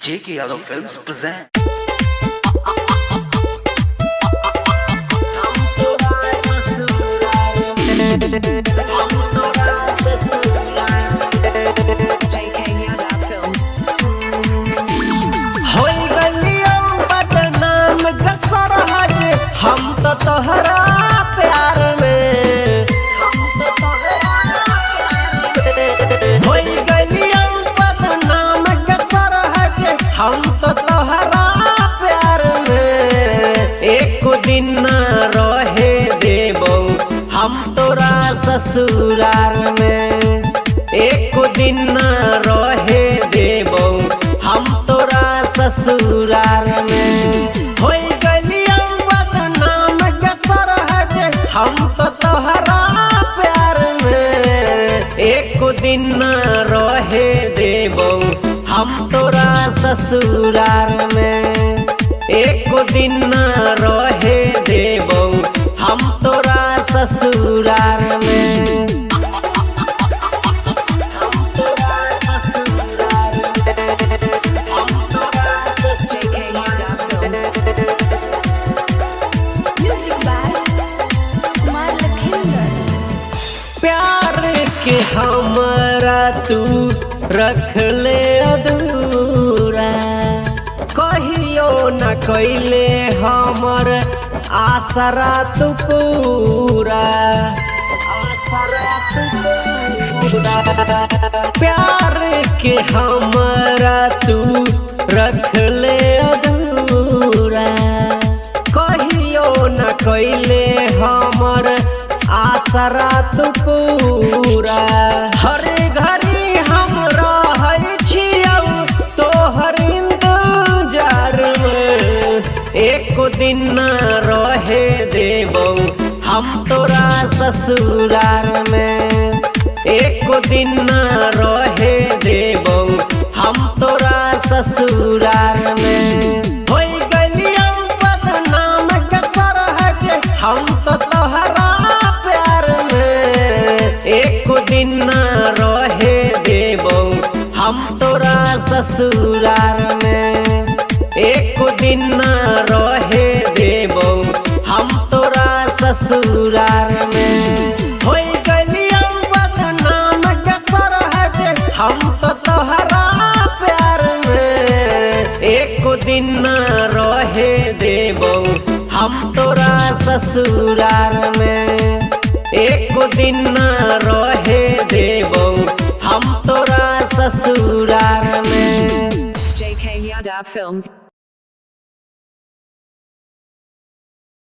J.K. Yadav Films present. हम तो तोहरा प्यार में होई गलियों बदनाम गसर है। हम तो तोहरा प्यार में एक दिन न रहे देबो हम तोरा ससुराल में। एक दिन न रहे देबो हम तोरा ससुराल में। होई हम तो तोहरा प्यार में एक दिन न रहे देबो हम तोरा ससुराल में। एक दिन न रहे देबो हम तोरा ससुराल में। के हमरा तू रख ले अधूरा कहियो न कैले हमर आसरा तू पूरा। प्यार के हमरा तू रख ले अधूरा कहियो न कैले हमर आसरा तू पूरा। हर घड़ी हम रहै छियौ तोहर इंतजार में। एक दिन न रहे देबो हम तोरा ससुराल में। एक दिन न रहे देबो हम तोरा ससुराल में। होई गलियों बदनाम गसर है। हम तो तोहरा एक दिन न रहे देबो हम तोरा ससुराल में। एक दिन न रहे देबो हम तोरा ससुराल में। होई गलियों बदनाम गसर है। हम तो तोहरा प्यार में एक दिन न रहे देबो हम तोरा ससुराल में। एक दिन न रहे देबो हम तोरा ससुराल में। J.K. Yadav Films